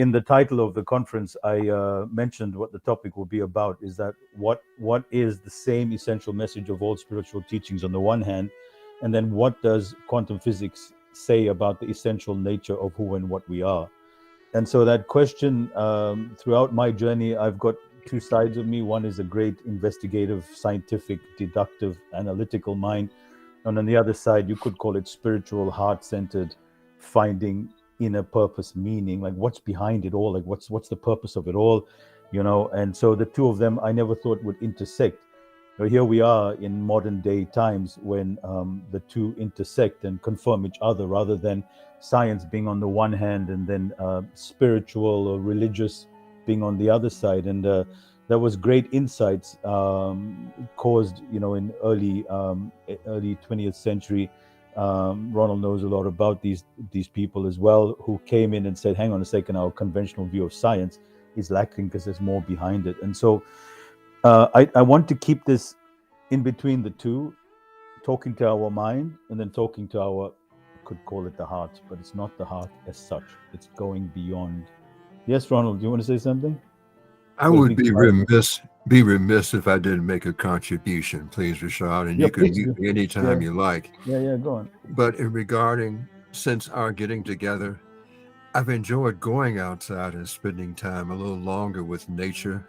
in the title of the conference, I mentioned what the topic will be about. Is that what is the same essential message of all spiritual teachings on the one hand, and then what does quantum physics say about the essential nature of who and what we are? And so that question, throughout my journey, I've got two sides of me. One is a great investigative, scientific, deductive, analytical mind. And on the other side, you could call it spiritual, heart-centered, finding inner purpose, meaning, like what's behind it all, like what's the purpose of it all, you know? And so the two of them, I never thought would intersect. So here we are in modern day times when the two intersect and confirm each other, rather than science being on the one hand and then spiritual or religious being on the other side. And there was great insights caused, you know, in early 20th century. Ronald knows a lot about these people as well, who came in and said, hang on a second, our conventional view of science is lacking because there's more behind it. And so I want to keep this in between the two, talking to our mind and then talking to our, could call it the heart, but it's not the heart as such. It's going beyond. Yes, Ronald, do you want to say something? I would be remiss if I didn't make a contribution, please, Rashad, and Yeah, you can please do. mute me anytime Yeah. you like. Yeah, go on. But in regarding, since our getting together, I've enjoyed going outside and spending time a little longer with nature,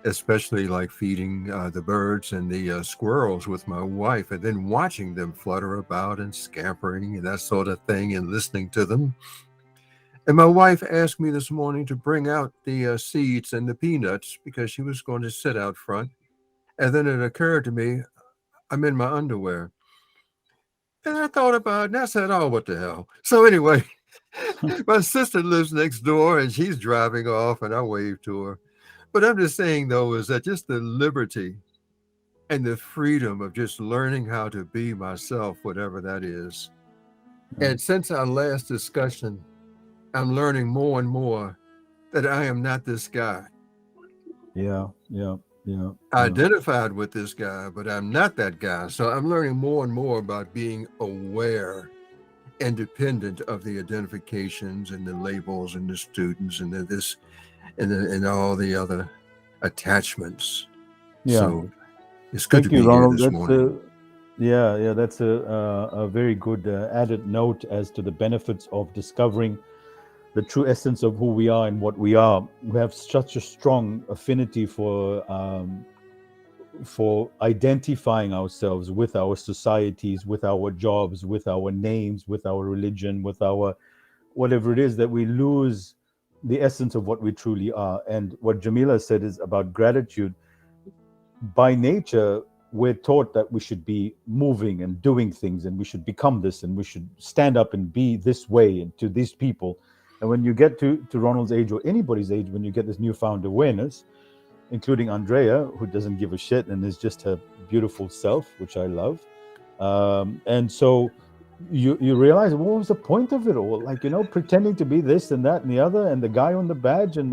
especially like feeding the birds and the squirrels with my wife, and then watching them flutter about and scampering and that sort of thing, and listening to them. And my wife asked me this morning to bring out the seeds and the peanuts because she was going to sit out front. And then it occurred to me, I'm in my underwear. And I thought about it and I said, oh, what the hell? So anyway, my sister lives next door and she's driving off and I waved to her. But I'm just saying, though, is that just the liberty and the freedom of just learning how to be myself, whatever that is. And since our last discussion, I'm learning more and more that I am not this guy. Yeah. I identified with this guy, but I'm not that guy. So I'm learning more and more about being aware, independent of the identifications and the labels and the students and and all the other attachments. Yeah. So it's good to Thank you, be here Ronald. this That's morning. that's a very good added note as to the benefits of discovering the true essence of who we are and what we are. We have such a strong affinity for identifying ourselves with our societies, with our jobs, with our names, with our religion, with our whatever it is, that we lose the essence of what we truly are. And what Jamila said is about gratitude. By nature, we're taught that we should be moving and doing things, and we should become this, and we should stand up and be this way and to these people. And when you get to Ronald's age or anybody's age, when you get this newfound awareness, including Andrea, who doesn't give a shit and is just her beautiful self, which I love. And so you realize, what was the point of it all? Like, you know, pretending to be this and that and the other, and the guy on the badge, and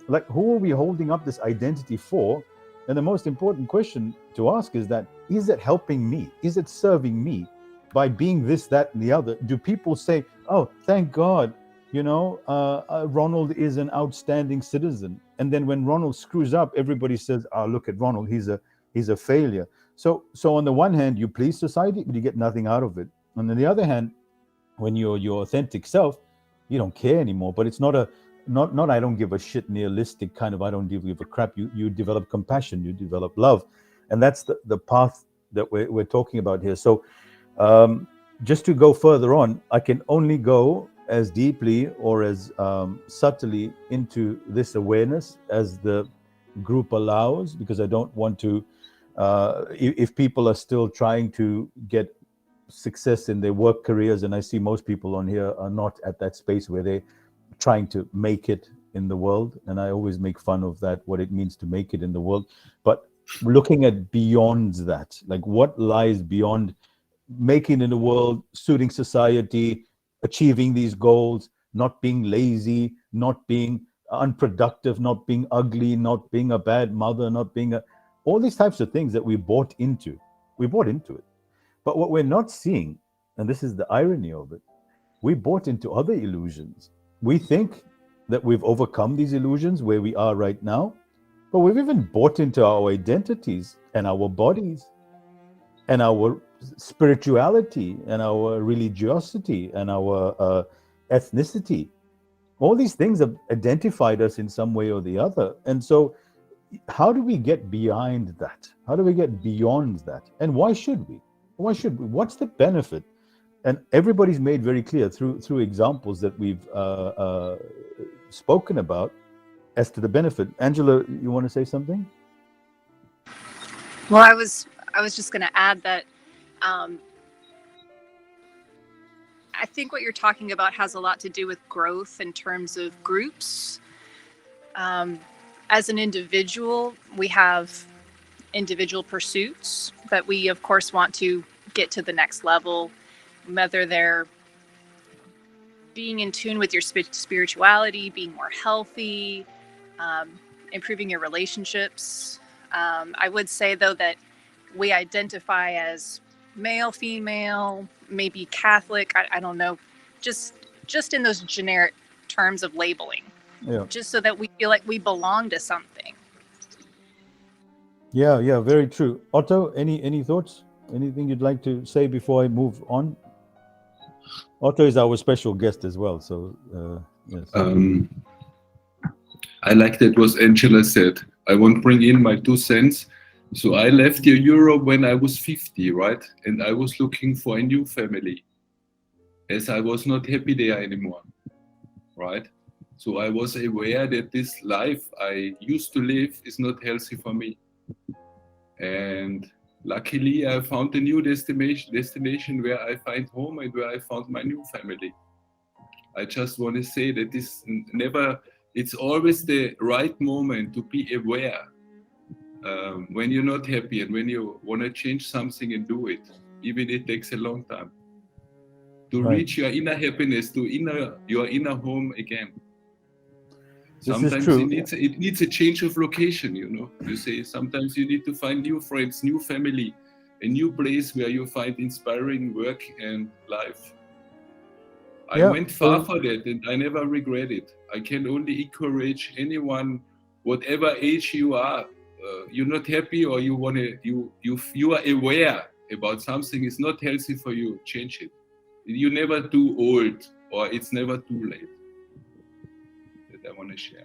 like, who are we holding up this identity for? And the most important question to ask is that, is it helping me? Is it serving me by being this, that, and the other? Do people say, oh, thank God, you know, Ronald is an outstanding citizen. And then when Ronald screws up, everybody says, oh, look at Ronald, he's a failure. So on the one hand, you please society, but you get nothing out of it. And on the other hand, when you're your authentic self, you don't care anymore. But it's not I don't give a shit nihilistic kind of I don't give a crap. You develop compassion, you develop love. And that's the path that we're talking about here. So just to go further on, I can only go as deeply or as subtly into this awareness as the group allows, because I don't want to, if people are still trying to get success in their work careers, and I see most people on here are not at that space where they're trying to make it in the world. And I always make fun of that, what it means to make it in the world. But looking at beyond that, like what lies beyond making in the world, suiting society, achieving these goals, not being lazy, not being unproductive, not being ugly, not being a bad mother, not being all these types of things that we bought into. We bought into it. But what we're not seeing, and this is the irony of it, we bought into other illusions. We think that we've overcome these illusions where we are right now, but we've even bought into our identities and our bodies and our spirituality and our religiosity and our ethnicity. All these things have identified us in some way or the other. And so, how do we get behind that? How do we get beyond that? And why should we? Why should we? What's the benefit? And everybody's made very clear through examples that we've spoken about as to the benefit. Angela, you want to say something? Well, I was just going to add that I think what you're talking about has a lot to do with growth in terms of groups. As an individual, we have individual pursuits that we, of course, want to get to the next level, whether they're being in tune with your spirituality, being more healthy, improving your relationships. I would say, though, that we identify as male, female, maybe Catholic, I don't know, just in those generic terms of labeling, just so that we feel like we belong to something. Yeah, very true. Otto, any thoughts? Anything you'd like to say before I move on? Otto is our special guest as well, so yes. I like that what Angela said. I want to bring in my 2 cents. So I left Europe when I was 50, right? And I was looking for a new family, as I was not happy there anymore, right? So I was aware that this life I used to live is not healthy for me. And luckily I found a new destination where I find home and where I found my new family. I just want to say that it's always the right moment to be aware when you're not happy and when you want to change something and do it, even if it takes a long time, to reach your inner happiness, to your inner home again. Sometimes it needs a change of location, you say sometimes you need to find new friends, new family, a new place where you find inspiring work and life. I went far for that and I never regret it. I can only encourage anyone, whatever age you are, you're not happy or you are aware about something is not healthy for you, change it. You're never too old or it's never too late. That I want to share.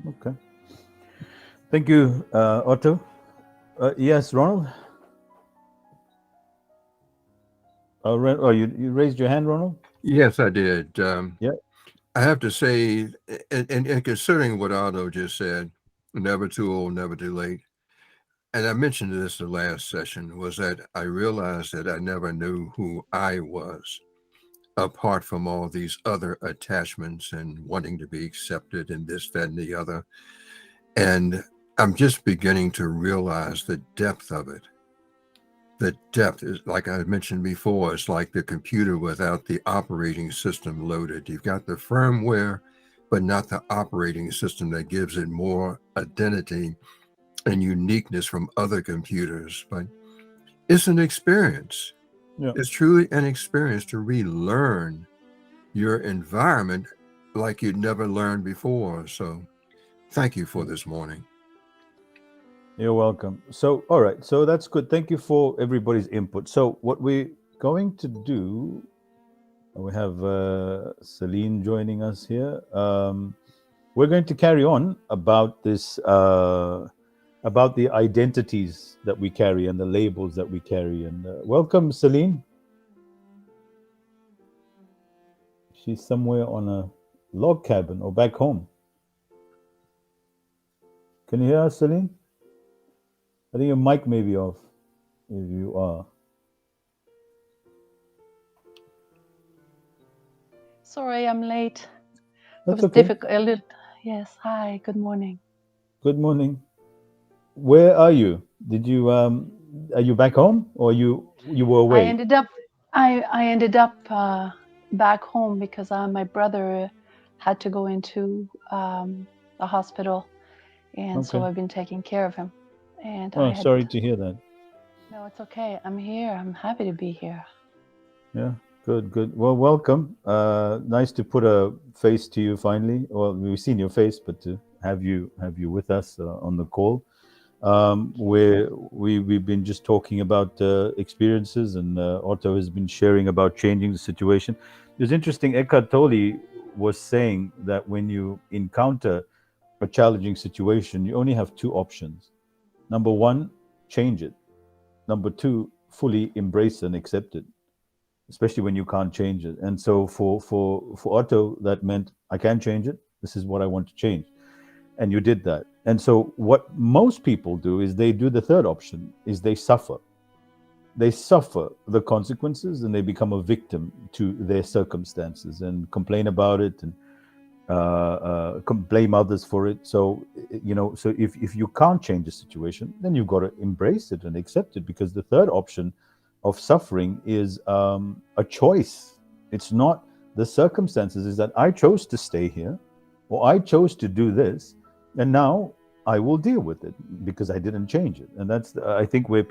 Okay. Thank you, Otto. Yes, Ronald? You raised your hand, Ronald? Yes, I did. Yeah. I have to say, and considering what Otto just said, never too old, never too late. And I mentioned this the last session, was that I realized that I never knew who I was, apart from all these other attachments and wanting to be accepted and this, that, and the other. And I'm just beginning to realize the depth of it. The depth is, like I mentioned before, it's like the computer without the operating system loaded. You've got the firmware, but not the operating system that gives it more identity and uniqueness from other computers. But it's an experience. Yeah. It's truly an experience to relearn your environment like you'd never learned before. So thank you for this morning. You're welcome. So, all right. So that's good. Thank you for everybody's input. So what we're going to do, we have Celine joining us here. We're going to carry on about this, about the identities that we carry and the labels that we carry. And welcome, Celine. She's somewhere on a log cabin or back home. Can you hear us, Celine? I think your mic may be off, if you are. Sorry, I'm late. That's it was okay. difficult. Yes, hi, good morning. Good morning. Where are you? Did you are you back home or you were away? I ended up back home because my brother had to go into the hospital, and so I've been taking care of him. And sorry to hear that. No, it's okay. I'm here. I'm happy to be here. Yeah. Good, good. Well, welcome. Nice to put a face to you finally. Well, we've seen your face, but to have you with us on the call, where we've been just talking about experiences, and Otto has been sharing about changing the situation. It was interesting. Eckhart Tolle was saying that when you encounter a challenging situation, you only have two options. Number one, change it. Number two, fully embrace and accept it, especially when you can't change it. And so for Otto, that meant I can't change it. This is what I want to change, and you did that. And so what most people do is they do the third option: is they suffer. They suffer the consequences, and they become a victim to their circumstances and complain about it, and blame others for it. So so if you can't change the situation, then you've got to embrace it and accept it, because the third option of suffering is a choice. It's not the circumstances. Is that I chose to stay here, or I chose to do this, and now I will deal with it because I didn't change it. And that's, I think, where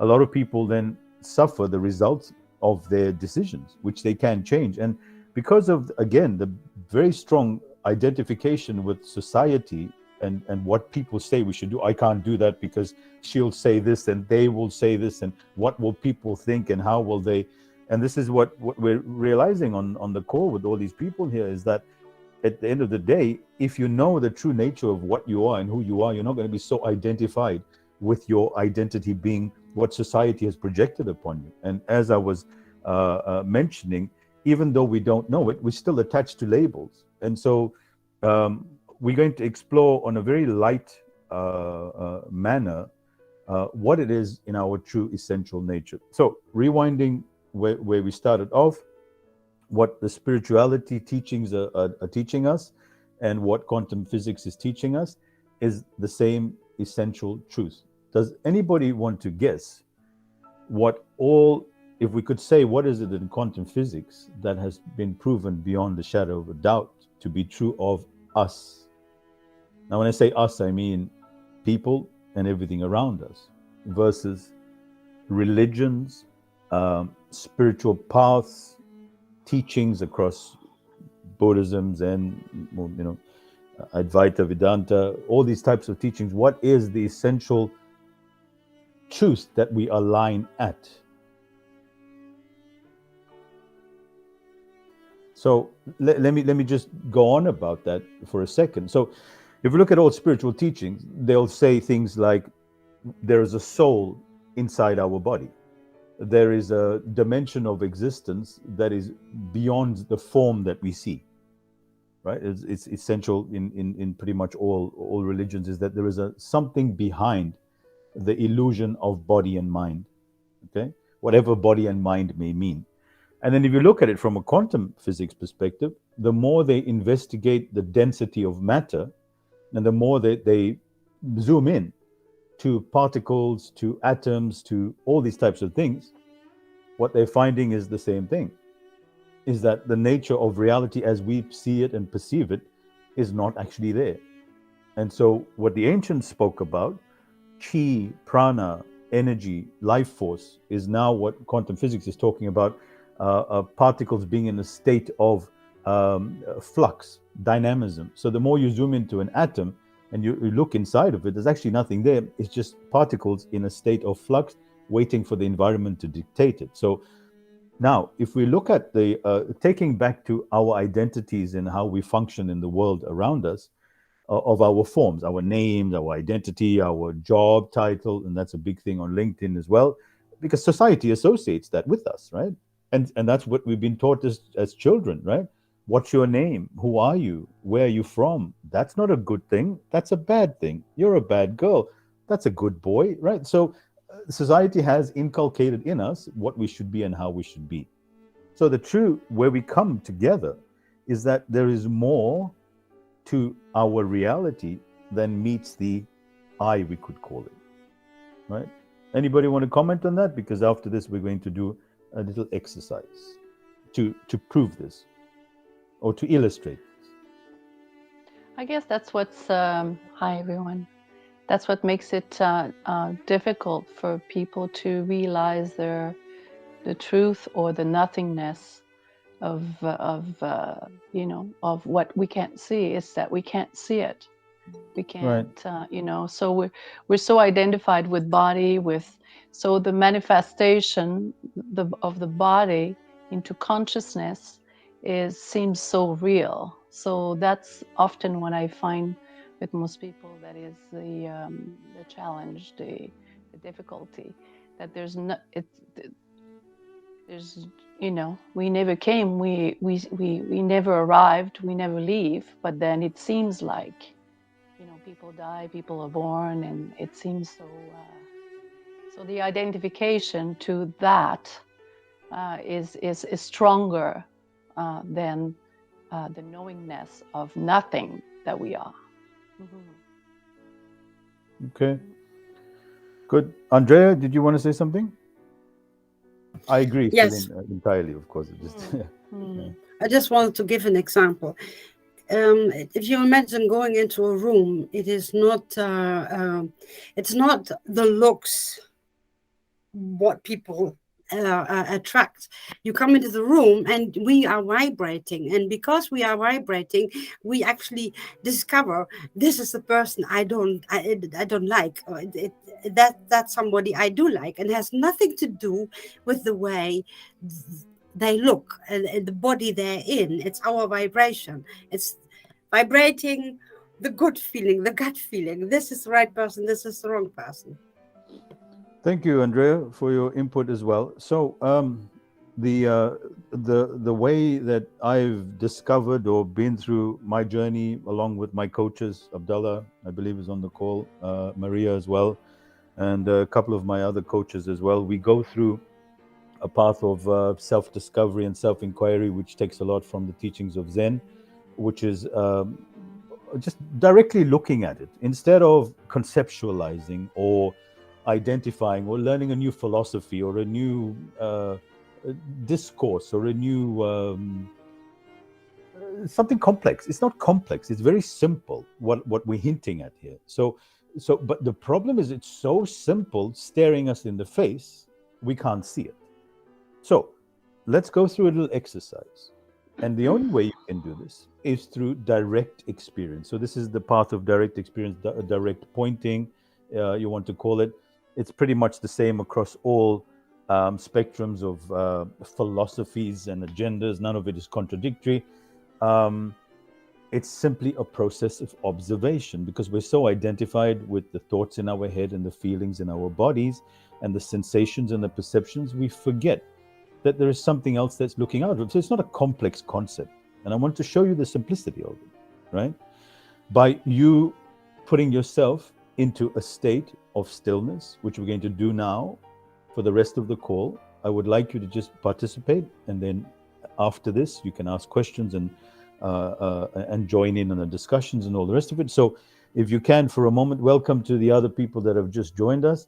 a lot of people then suffer the results of their decisions, which they can change. And because of, again, the very strong identification with society and what people say we should do. I can't do that because she'll say this and they will say this, and what will people think and how will they. And this is what we're realizing on the call with all these people here, is that at the end of the day, if you know the true nature of what you are and who you are, you're not going to be so identified with your identity being what society has projected upon you. And as I was mentioning, even though we don't know it, we're still attached to labels. And so we're going to explore on a very light manner what it is in our true essential nature. So rewinding where we started off, what the spirituality teachings are teaching us and what quantum physics is teaching us is the same essential truth. Does anybody want to guess if we could say, what is it in quantum physics that has been proven beyond the shadow of a doubt to be true of us? Now, when I say us, I mean people and everything around us, versus religions, spiritual paths, teachings across Buddhism, Zen, Advaita, Vedanta, all these types of teachings. What is the essential truth that we align at? So let me just go on about that for a second. So if you look at all spiritual teachings, they'll say things like there is a soul inside our body. There is a dimension of existence that is beyond the form that we see. Right? It's essential in pretty much all religions, is that there is something behind the illusion of body and mind. Okay, whatever body and mind may mean. And then if you look at it from a quantum physics perspective, the more they investigate the density of matter, and the more they zoom in to particles, to atoms, to all these types of things, what they're finding is the same thing, is that the nature of reality as we see it and perceive it is not actually there. And so what the ancients spoke about, chi, prana, energy, life force, is now what quantum physics is talking about, particles being in a state of flux, dynamism. So the more you zoom into an atom and you look inside of it, there's actually nothing there. It's just particles in a state of flux, waiting for the environment to dictate it. So now, if we look at the taking back to our identities and how we function in the world around us, of our forms, our names, our identity, our job title, and that's a big thing on LinkedIn as well, because society associates that with us, right? And that's what we've been taught as children, right? What's your name? Who are you? Where are you from? That's not a good thing. That's a bad thing. You're a bad girl. That's a good boy, right? So society has inculcated in us what we should be and how we should be. So the true, where we come together, is that there is more to our reality than meets the eye, we could call it, right? Anybody want to comment on that? Because after this, we're going to do a little exercise to prove this, or to illustrate this. I guess that's what's, hi everyone. That's what makes it difficult for people to realize their the truth or the nothingness of of what we can't see. Is that we can't see it. We can't, so we're so identified with body, so the manifestation of the body into consciousness seems so real. So that's often what I find with most people, that is the challenge, the difficulty, that there's we never came, we never arrived, we never leave, but then it seems like people die, people are born, and it seems so. So the identification to that is stronger than the knowingness of nothing that we are. Okay. Good. Andrea, did you want to say something? I agree, Yes. Celine, entirely, of course. I just wanted to give an example. If you imagine going into a room, it is not it's not the looks what people attract. You come into the room and we are vibrating, and because we are vibrating, we actually discover this is the person I don't like, or that's somebody I do like, and has nothing to do with the way they look and the body they're in. It's our vibration. It's vibrating the good feeling, the gut feeling. This is the right person, this is the wrong person. Thank you, Andrea, for your input as well. So the way that I've discovered or been through my journey, along with my coaches, Abdullah, I believe, is on the call, Maria as well, and a couple of my other coaches as well, we go through a path of self-discovery and self-inquiry, which takes a lot from the teachings of Zen, which is just directly looking at it instead of conceptualizing or identifying or learning a new philosophy or a new discourse or a new something complex. It's not complex. It's very simple. What we're hinting at here. So, but the problem is it's so simple, staring us in the face, we can't see it. So, let's go through a little exercise. And the only way you can do this is through direct experience. So this is the path of direct experience, direct pointing, you want to call it. It's pretty much the same across all spectrums of philosophies and agendas. None of it is contradictory. It's simply a process of observation, because we're so identified with the thoughts in our head and the feelings in our bodies and the sensations and the perceptions, we forget that there is something else that's looking out of it. So it's not a complex concept. And I want to show you the simplicity of it, right? By you putting yourself into a state of stillness, which we're going to do now for the rest of the call. I would like you to just participate, and then after this, you can ask questions and join in on the discussions and all the rest of it. So if you can, for a moment, welcome to the other people that have just joined us.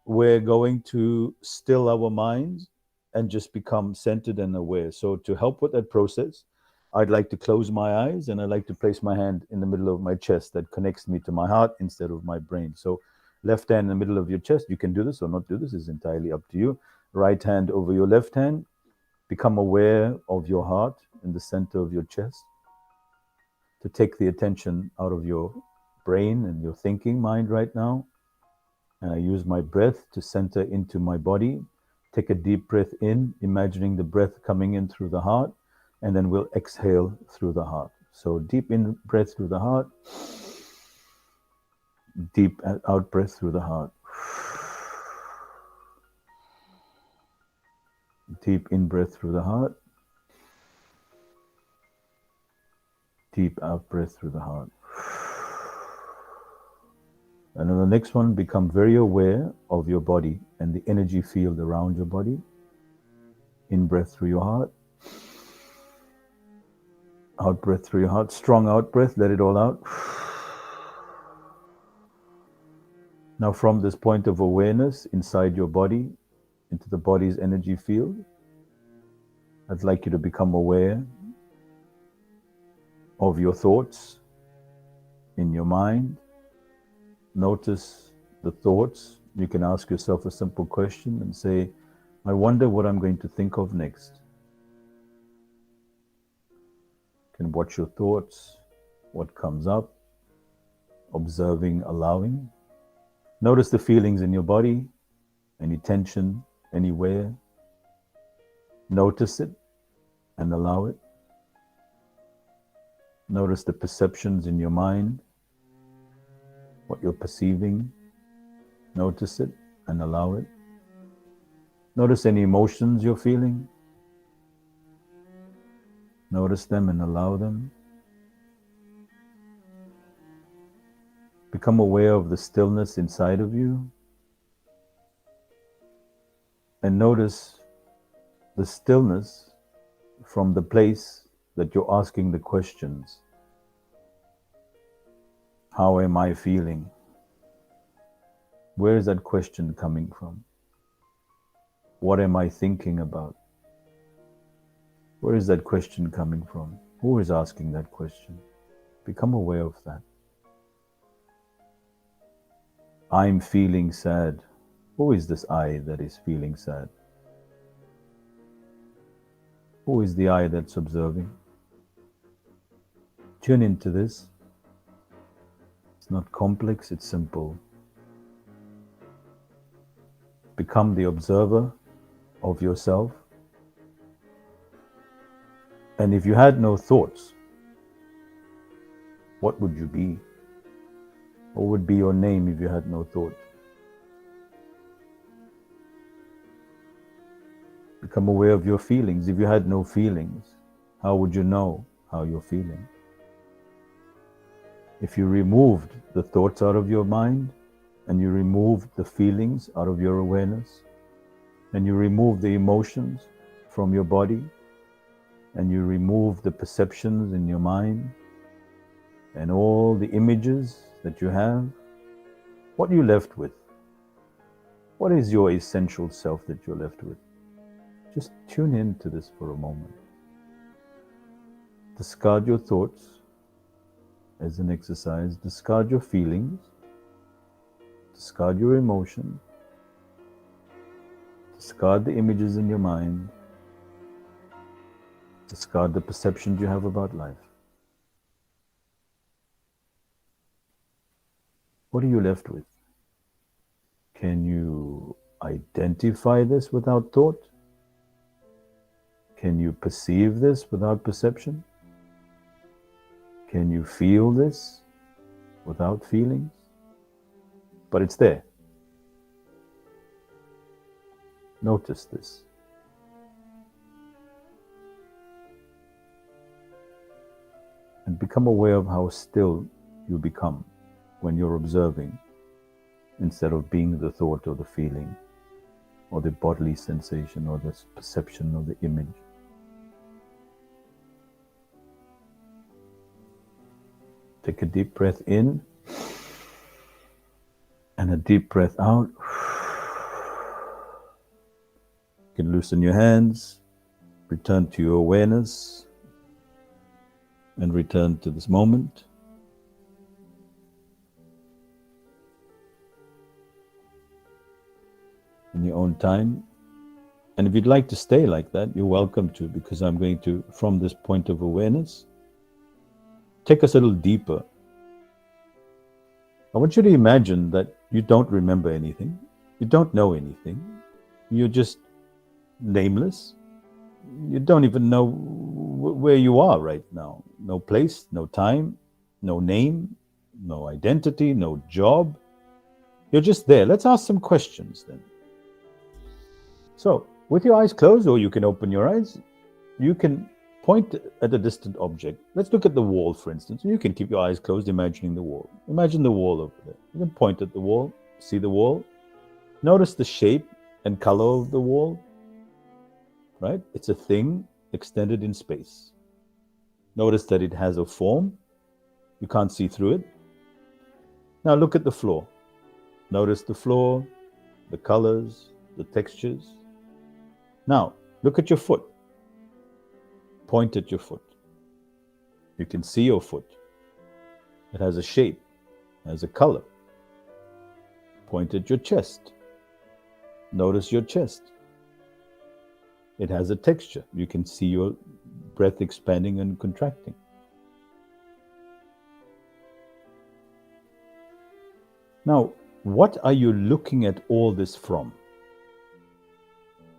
We're going to still our minds and just become centered and aware. So to help with that process, I'd like to close my eyes, and I'd like to place my hand in the middle of my chest that connects me to my heart instead of my brain. So left hand in the middle of your chest, you can do this or not do this, is entirely up to you. Right hand over your left hand, become aware of your heart in the center of your chest. To take the attention out of your brain and your thinking mind right now. And I use my breath to center into my body. Take a deep breath in, imagining the breath coming in through the heart, and then we'll exhale through the heart. So deep in breath through the heart, deep out breath through the heart. Deep in breath through the heart, deep out breath through the heart. And on the next one, become very aware of your body and the energy field around your body. In breath through your heart. Out breath through your heart. Strong out breath, let it all out. Now from this point of awareness inside your body, into the body's energy field, I'd like you to become aware of your thoughts in your mind. Notice the thoughts. You can ask yourself a simple question and say, I wonder what I'm going to think of next. You can watch your thoughts, what comes up, observing, allowing. Notice the feelings in your body, any tension, anywhere. Notice it and allow it. Notice the perceptions in your mind, what you're perceiving. Notice it and allow it. Notice any emotions you're feeling. Notice them and allow them. Become aware of the stillness inside of you. And notice the stillness from the place that you're asking the questions. How am I feeling? Where is that question coming from? What am I thinking about? Where is that question coming from? Who is asking that question? Become aware of that. I'm feeling sad. Who is this I that is feeling sad? Who is the I that's observing? Tune into this. It's not complex, it's simple. Become the observer of yourself. And if you had no thoughts, what would you be? What would be your name if you had no thought? Become aware of your feelings. If you had no feelings, how would you know how you're feeling? If you removed the thoughts out of your mind, and you removed the feelings out of your awareness, and you removed the emotions from your body, and you removed the perceptions in your mind, and all the images that you have, what are you left with? What is your essential self that you're left with? Just tune in to this for a moment. Discard your thoughts as an exercise. Discard your feelings. Discard your emotions. Discard the images in your mind. Discard the perceptions you have about life. What are you left with? Can you identify this without thought? Can you perceive this without perception? Can you feel this without feelings? But it's there. Notice this. And become aware of how still you become when you're observing, instead of being the thought or the feeling or the bodily sensation or the perception or the image. Take a deep breath in and a deep breath out. You can loosen your hands, return to your awareness, and return to this moment. In your own time. And if you'd like to stay like that, you're welcome to, because I'm going to, from this point of awareness, take us a little deeper. I want you to imagine that you don't remember anything. You don't know anything. You're just nameless. You don't even know where you are right now. No place, no time, no name, no identity, no job. You're just there. Let's ask some questions then. So, with your eyes closed, or you can open your eyes, you can point at a distant object. Let's look at the wall, for instance. You can keep your eyes closed, imagining the wall. Imagine the wall over there. You can point at the wall, see the wall. Notice the shape and color of the wall, right? It's a thing extended in space. Notice that it has a form. You can't see through it. Now look at the floor. Notice the floor, the colors, the textures. Now, look at your foot. Point at your foot. You can see your foot. It has a shape, has a color. Point at your chest. Notice your chest. It has a texture. You can see your breath expanding and contracting. Now, what are you looking at all this from?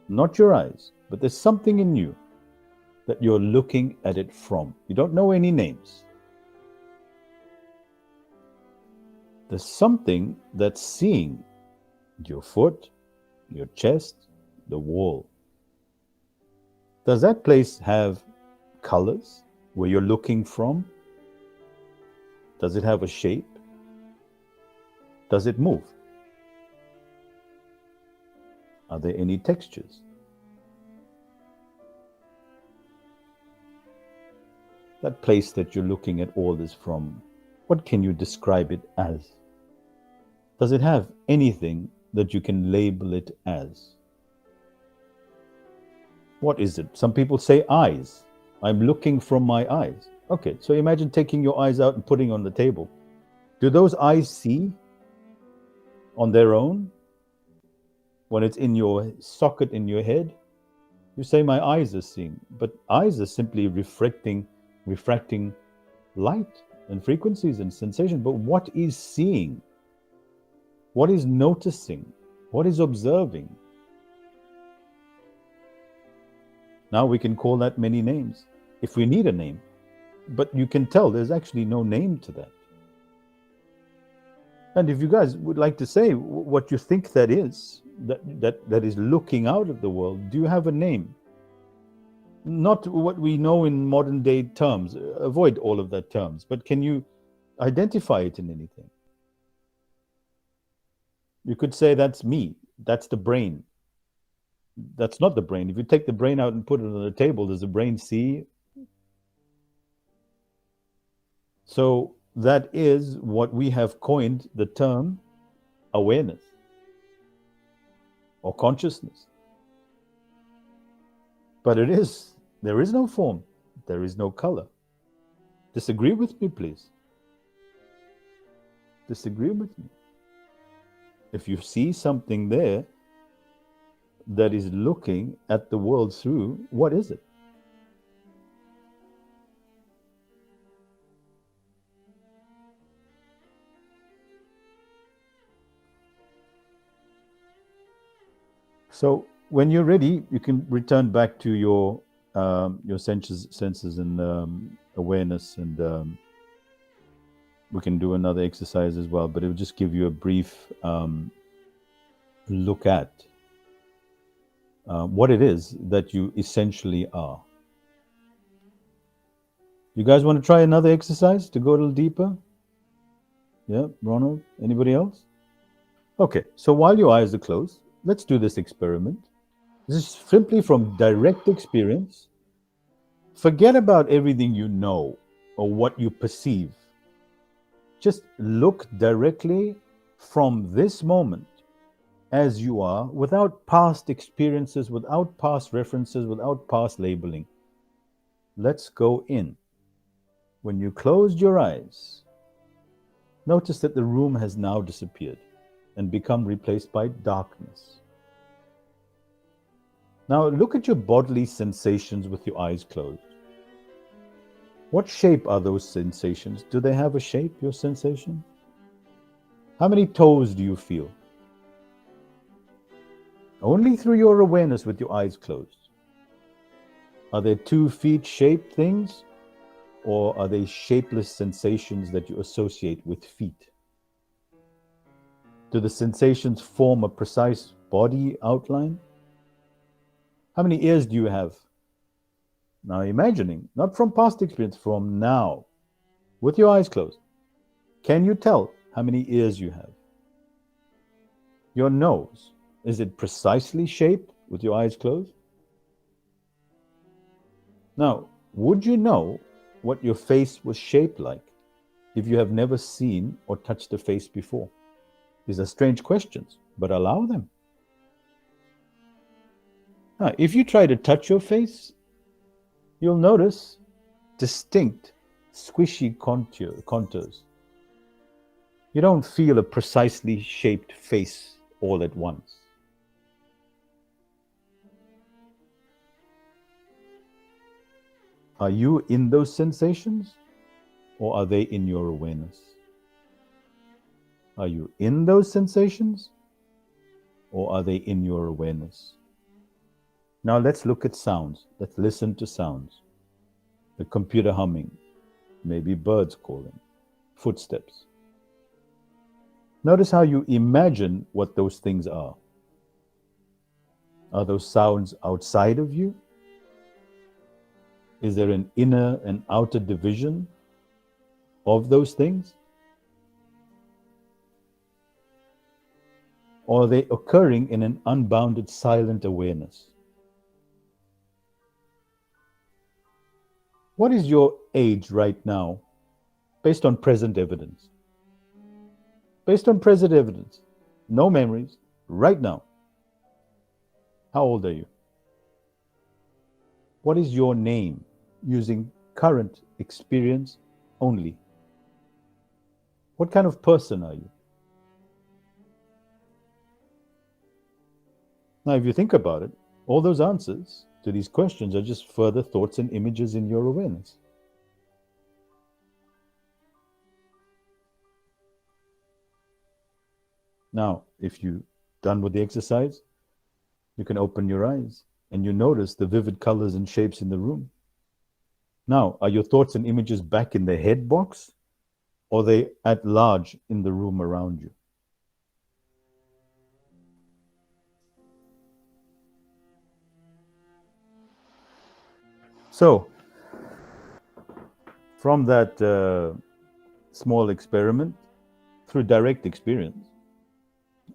Not your eyes, but there's something in you that you're looking at it from. You don't know any names. There's something that's seeing your foot, your chest, the wall. Does that place have colors where you're looking from? Does it have a shape? Does it move? Are there any textures? That place that you're looking at all this from, what can you describe it as? Does it have anything that you can label it as? What is it? Some people say eyes. I'm looking from my eyes. Okay, so imagine taking your eyes out and putting on the table. Do those eyes see on their own when it's in your socket in your head? You say my eyes are seeing, but eyes are simply refracting light and frequencies and sensation. But what is seeing? What is noticing? What is observing? Now we can call that many names if we need a name, but you can tell there's actually no name to that. And if you guys would like to say what you think that is, that is looking out at the world, do you have a name? Not what we know in modern day terms. Avoid all of that terms. But can you identify it in anything? You could say that's me. That's the brain. That's not the brain. If you take the brain out and put it on the table, does the brain see? So that is what we have coined the term awareness or consciousness. But there is no form, there is no color. Disagree with me, please. Disagree with me. If you see something there that is looking at the world through, what is it? So when you're ready, you can return back to your senses and awareness, and we can do another exercise as well. But it will just give you a brief look at what it is that you essentially are. You guys want to try another exercise to go a little deeper? Yeah, Ronald? Anybody else? Okay, so while your eyes are closed, let's do this experiment. This is simply from direct experience. Forget about everything you know or what you perceive. Just look directly from this moment as you are, without past experiences, without past references, without past labeling. Let's go in. When you closed your eyes, notice that the room has now disappeared and become replaced by darkness. Now look at your bodily sensations with your eyes closed. What shape are those sensations? Do they have a shape, your sensation? How many toes do you feel? Only through your awareness with your eyes closed. Are there 2 feet shaped things, or are they shapeless sensations that you associate with feet? Do the sensations form a precise body outline? How many ears do you have? Now imagining, not from past experience, from now, with your eyes closed. Can you tell how many ears you have? Your nose, is it precisely shaped with your eyes closed? Now, would you know what your face was shaped like if you have never seen or touched a face before? These are strange questions, but allow them. Now, if you try to touch your face, you'll notice distinct, squishy contours. You don't feel a precisely shaped face all at once. Are you in those sensations, or are they in your awareness? Are you in those sensations, or are they in your awareness? Now let's look at sounds. Let's listen to sounds. The computer humming, maybe birds calling, footsteps. Notice how you imagine what those things are. Are those sounds outside of you? Is there an inner and outer division of those things? Or are they occurring in an unbounded silent awareness? What is your age right now based on present evidence? Based on present evidence, no memories, right now. How old are you? What is your name using current experience only? What kind of person are you? Now, if you think about it, all those answers to these questions are just further thoughts and images in your awareness. Now, if you're done with the exercise, you can open your eyes and you notice the vivid colors and shapes in the room. Now, are your thoughts and images back in the head box, or are they at large in the room around you? So, from that small experiment, through direct experience,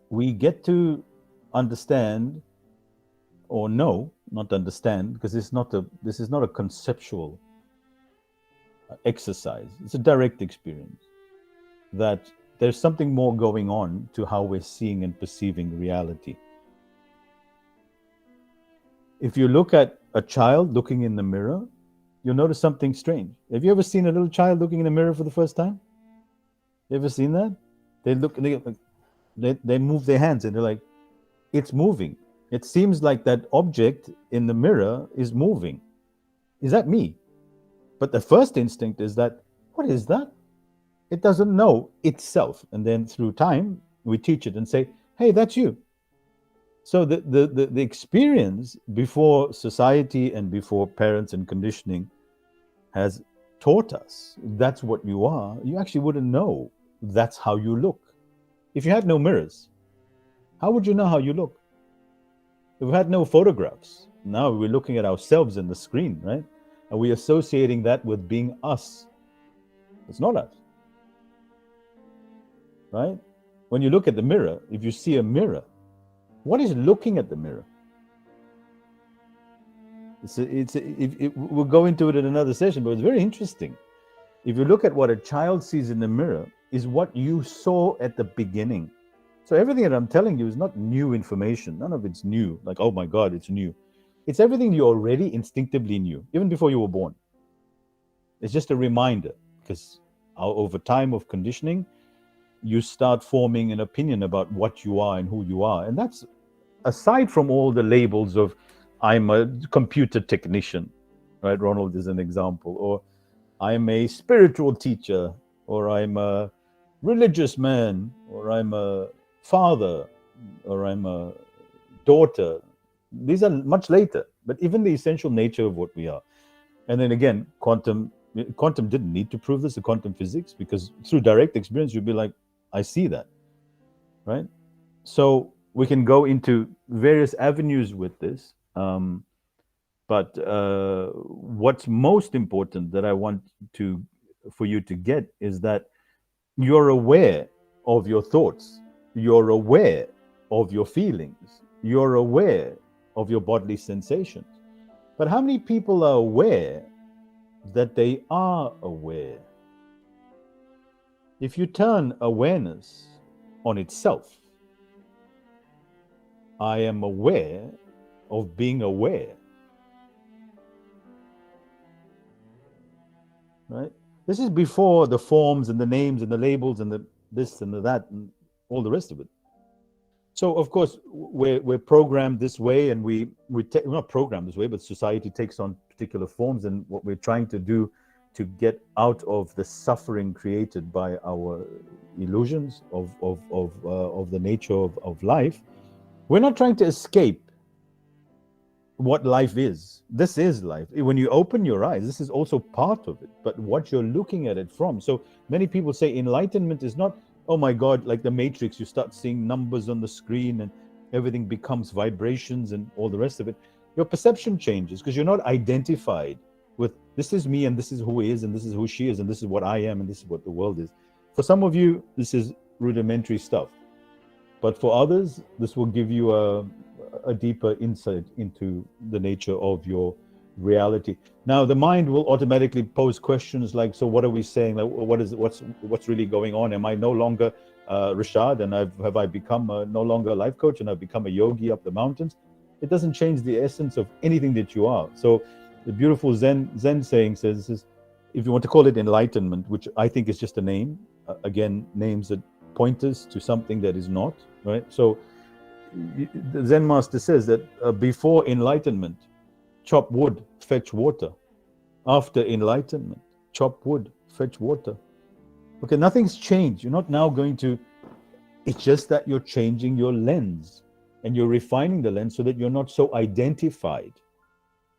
we get to understand, or know, not understand, because this is not a conceptual exercise. It's a direct experience that there's something more going on to how we're seeing and perceiving reality. If you look at a child looking in the mirror, you'll notice something strange. Have you ever seen a little child looking in the mirror for the first time? You ever seen that? They look, they move their hands and they're like, it's moving. It seems like that object in the mirror is moving. Is that me? But the first instinct is that, what is that? It doesn't know itself. And then through time, we teach it and say, hey, that's you. So the experience before society and before parents and conditioning has taught us that's what you are, you actually wouldn't know that's how you look. If you had no mirrors, how would you know how you look? If we had no photographs, now we're looking at ourselves in the screen, right? And we're associating that with being us. It's not us, right? When you look at the mirror, if you see a mirror, what is looking at the mirror? We'll go into it in another session, but it's very interesting. If you look at what a child sees in the mirror, is what you saw at the beginning. So everything that I'm telling you is not new information. None of it's new. Like, oh my God, it's new. It's everything you already instinctively knew, even before you were born. It's just a reminder, because over time of conditioning, you start forming an opinion about what you are and who you are. And that's aside from all the labels of, I'm a computer technician, right? Ronald is an example. Or I'm a spiritual teacher, or I'm a religious man, or I'm a father, or I'm a daughter. These are much later, but even the essential nature of what we are. And then again, quantum didn't need to prove this, the quantum physics, because through direct experience, you'd be like, I see that, right? So we can go into various avenues with this. But what's most important that I want for you to get is that you're aware of your thoughts, you're aware of your feelings, you're aware of your bodily sensations. But how many people are aware that they are aware? If you turn awareness on itself, I am aware of being aware. Right? This is before the forms and the names and the labels and the this and the that and all the rest of it. So of course we're programmed this way, and we're not programmed this way, but society takes on particular forms, and what we're trying to do to get out of the suffering created by our illusions of the nature of life. We're not trying to escape what life is. This is life. When you open your eyes, this is also part of it, but what you're looking at it from. So many people say enlightenment is not, oh my God, like the Matrix, you start seeing numbers on the screen and everything becomes vibrations and all the rest of it. Your perception changes because you're not identified with this is me and this is who he is and this is who she is and this is what I am and this is what the world is. For some of you, this is rudimentary stuff. But for others, this will give you a deeper insight into the nature of your reality. Now, the mind will automatically pose questions like, so what are we saying? Like, what's really going on? Am I no longer Rashad and have I become no longer a life coach and I've become a yogi up the mountains? It doesn't change the essence of anything that you are. So the beautiful Zen saying says, if you want to call it enlightenment, which I think is just a name, again, names that point us to something that is not, right? So the Zen master says that before enlightenment, chop wood, fetch water. After enlightenment, chop wood, fetch water. Okay, nothing's changed. You're not now going to, it's just that you're changing your lens and you're refining the lens so that you're not so identified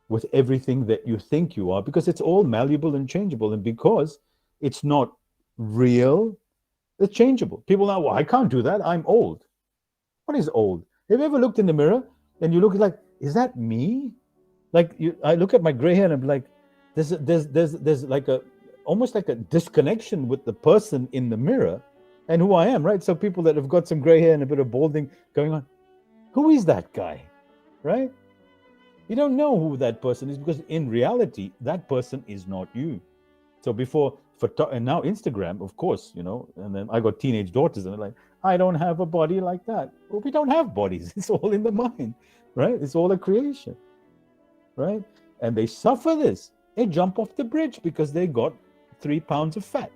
with everything that you think you are, because it's all malleable and changeable. And because it's not real, it's changeable. People now, well, I can't do that. I'm old. What is old? Have you ever looked in the mirror and you look like, is that me? Like I look at my gray hair and I'm like, there's like almost like a disconnection with the person in the mirror and who I am, right? So people that have got some gray hair and a bit of balding going on, who is that guy, right? You don't know who that person is because in reality, that person is not you. So and now Instagram, of course, you know, and then I got teenage daughters and they're like, I don't have a body like that. Well, we don't have bodies. It's all in the mind, right? It's all a creation, right? And they suffer this. They jump off the bridge because they got 3 pounds of fat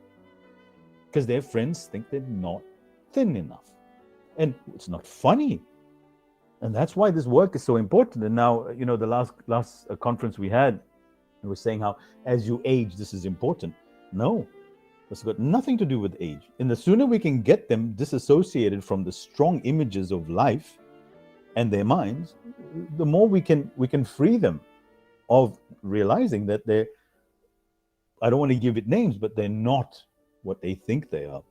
because their friends think they're not thin enough. And it's not funny. And that's why this work is so important. And now, you know, the last conference we had, we were saying how as you age, this is important. No, it's got nothing to do with age. And the sooner we can get them disassociated from the strong images of life and their minds, the more we can free them of realizing that they're, I don't want to give it names, but they're not what they think they are.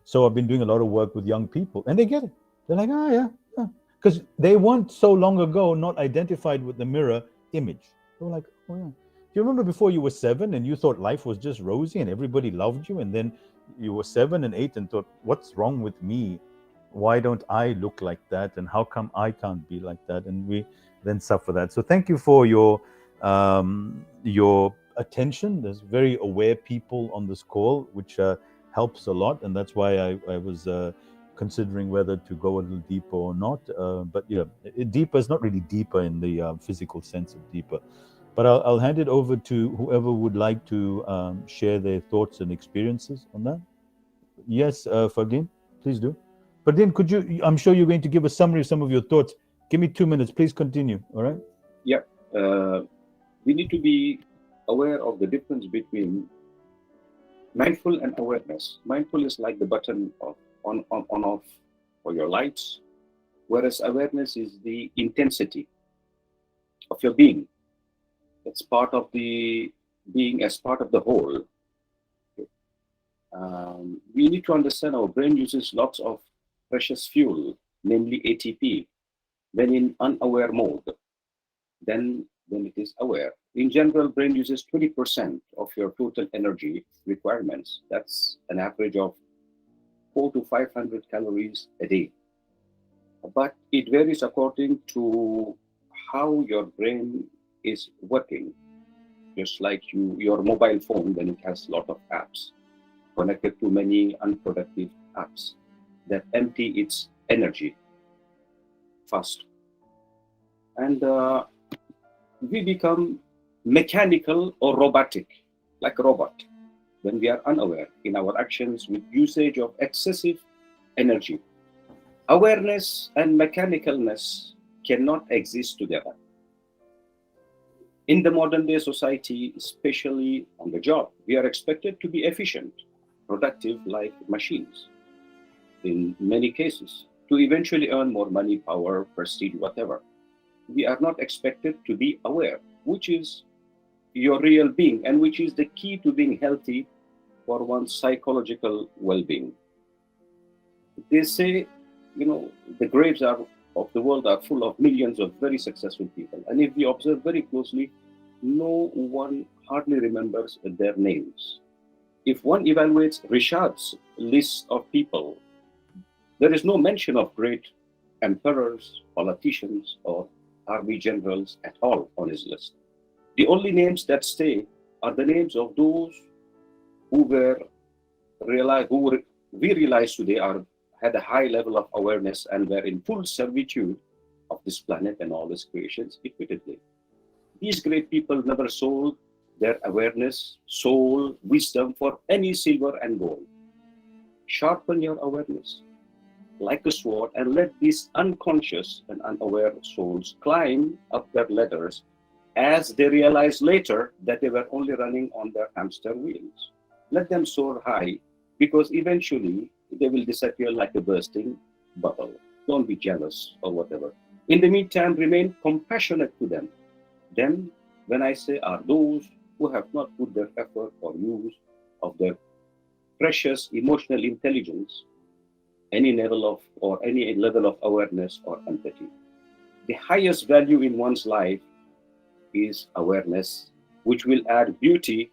So I've been doing a lot of work with young people and they get it. They're like, oh yeah. Because they weren't so long ago not identified with the mirror image. They were like, oh yeah. Do you remember before you were 7 and you thought life was just rosy and everybody loved you, and then you were 7 and 8 and thought, what's wrong with me? Why don't I look like that? And how come I can't be like that? And we then suffer that. So thank you for your attention. There's very aware people on this call, which helps a lot. And that's why I was considering whether to go a little deeper or not. But yeah, deeper is not really deeper in the physical sense of deeper. But I'll hand it over to whoever would like to share their thoughts and experiences on that. Yes, Fagin, please do. Fagin, could you, I'm sure you're going to give a summary of some of your thoughts. Give me 2 minutes, please continue, all right? Yeah, we need to be aware of the difference between mindful and awareness. Mindful is like the button of on off for your lights, whereas awareness is the intensity of your being. It's part of the being as part of the whole. We need to understand our brain uses lots of precious fuel, namely ATP, when in unaware mode, then when it is aware. In general, brain uses 20% of your total energy requirements. That's an average of 400 to 500 calories a day. But it varies according to how your brain is working. Just like your mobile phone, when it has a lot of apps connected to many unproductive apps that empty its energy fast. And we become mechanical or robotic, like a robot, when we are unaware in our actions with usage of excessive energy. Awareness and mechanicalness cannot exist together. In the modern day society, especially on the job, we are expected to be efficient, productive like machines in many cases, to eventually earn more money, power, prestige, whatever. We are not expected to be aware, which is your real being and which is the key to being healthy for one's psychological well-being. They say, the graves of the world are full of millions of very successful people. And if we observe very closely, no one hardly remembers their names. If one evaluates Richard's list of people, there is no mention of great emperors, politicians, or army generals at all on his list. The only names that stay are the names of those who we realize today had a high level of awareness and were in full servitude of this planet and all its creations equitably. These great people never sold their awareness, soul, wisdom for any silver and gold. Sharpen your awareness like a sword and let these unconscious and unaware souls climb up their ladders as they realize later that they were only running on their hamster wheels. Let them soar high because eventually they will disappear like a bursting bubble. Don't be jealous or whatever. In the meantime, remain compassionate to them. Them, when I say, are those who have not put their effort or use of their precious emotional intelligence, any level of awareness or empathy. The highest value in one's life is awareness, which will add beauty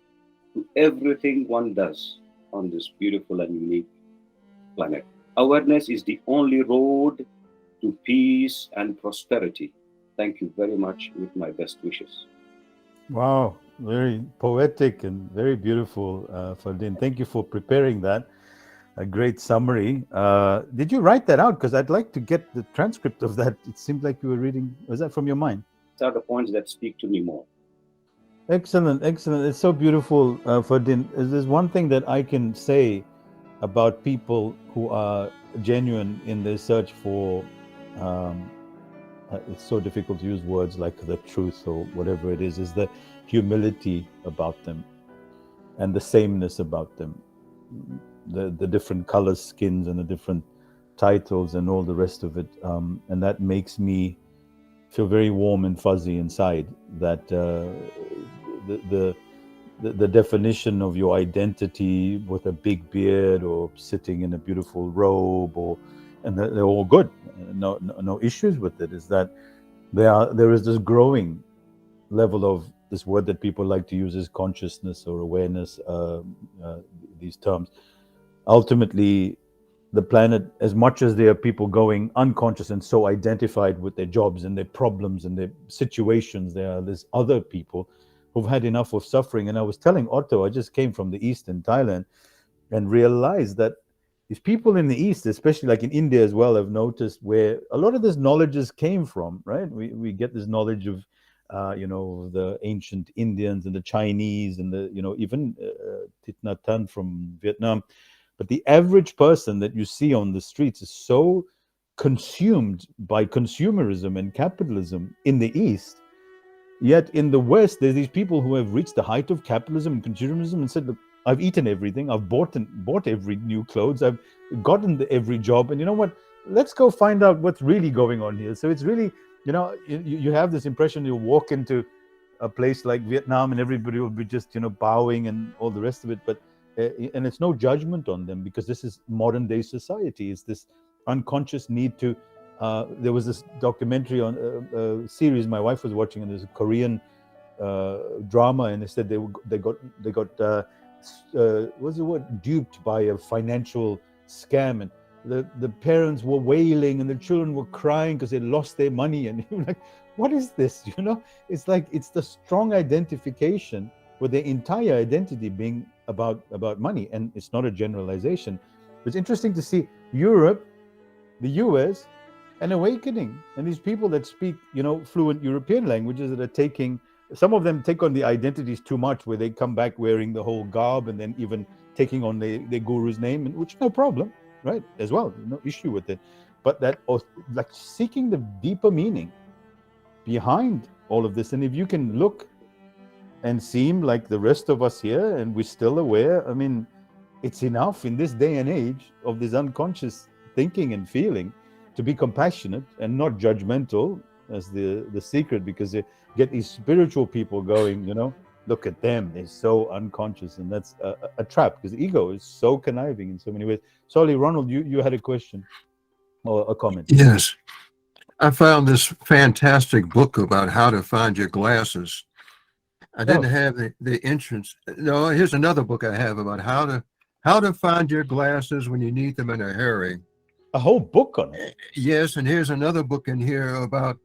to everything one does on this beautiful and unique planet. Awareness is the only road to peace and prosperity. Thank you very much with my best wishes. Wow, very poetic and very beautiful, Fardeen. Thank you for preparing that. A great summary. Did you write that out? Because I'd like to get the transcript of that. It seemed like you were reading. Was that from your mind? These are the points that speak to me more. Excellent, excellent. It's so beautiful, Fardeen. There's one thing that I can say about people who are genuine in their search for, it's so difficult to use words like the truth or whatever it is the humility about them and the sameness about them. The different colors, skins, and the different titles and all the rest of it. And that makes me feel very warm and fuzzy inside, that the definition of your identity with a big beard or sitting in a beautiful robe, and they're all good, no issues with it, is that there is this growing level of this word that people like to use is consciousness or awareness, these terms. Ultimately, the planet, as much as there are people going unconscious and so identified with their jobs and their problems and their situations, there's other people who've had enough of suffering. And I was telling Otto, I just came from the East in Thailand and realized that these people in the East, especially like in India as well, I've noticed where a lot of this knowledge came from, right? We get this knowledge of, the ancient Indians and the Chinese and even Thich Nhat Hanh from Vietnam. But the average person that you see on the streets is so consumed by consumerism and capitalism in the East. Yet in the West, there's these people who have reached the height of capitalism and consumerism and said, look, I've eaten everything. I've bought every new clothes. I've gotten every job. And you know what? Let's go find out what's really going on here. So it's really, you have this impression you walk into a place like Vietnam and everybody will be just, bowing and all the rest of it. But and it's no judgment on them, because this is modern day society. It's this unconscious need to. There was this documentary on a series my wife was watching, and there's a Korean drama, and they said they got what's the word, duped by a financial scam, and the parents were wailing and the children were crying because they lost their money, and you're like, what is this? It's like it's the strong identification with their entire identity being about money, and it's not a generalization. It's interesting to see Europe, the US, an awakening, and these people that speak fluent European languages that are taking, some of them take on the identities too much, where they come back wearing the whole garb and then even taking on their guru's name, and which no problem, right, as well, no issue with it. But that, like, seeking the deeper meaning behind all of this. And if you can look and seem like the rest of us here, and we're still aware. I mean, it's enough in this day and age of this unconscious thinking and feeling to be compassionate and not judgmental as the secret, because you get these spiritual people going, look at them, they're so unconscious, and that's a trap, because the ego is so conniving in so many ways. Sorry, Ronald, you had a question or a comment. Yes. I found this fantastic book about how to find your glasses. I didn't have the entrance. No, here's another book I have about how to find your glasses when you need them in a hurry. A whole book on it? Yes, and here's another book in here about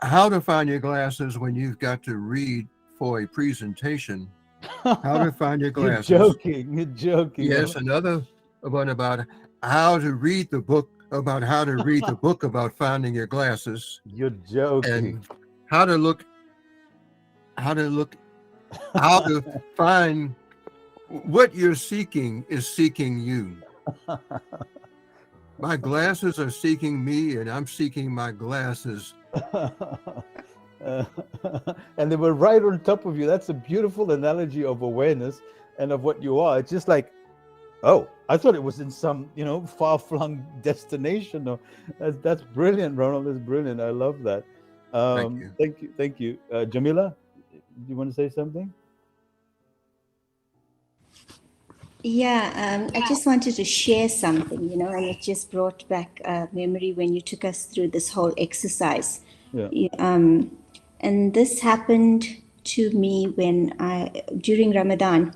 how to find your glasses when you've got to read for a presentation. How to find your glasses. You're joking. Yes, another one about how to read the book about how to read the book about finding your glasses. You're joking. And how to find what you're seeking is seeking you. My glasses are seeking me, and I'm seeking my glasses. And they were right on top of you. That's a beautiful analogy of awareness and of what you are. It's just like, oh, I thought it was in some, far-flung destination. No, that's brilliant, Ronald. That's brilliant. I love that. Thank you. Jamila, do you want to say something? Yeah, I just wanted to share something, and it just brought back a memory when you took us through this whole exercise. Yeah. And this happened to me during Ramadan,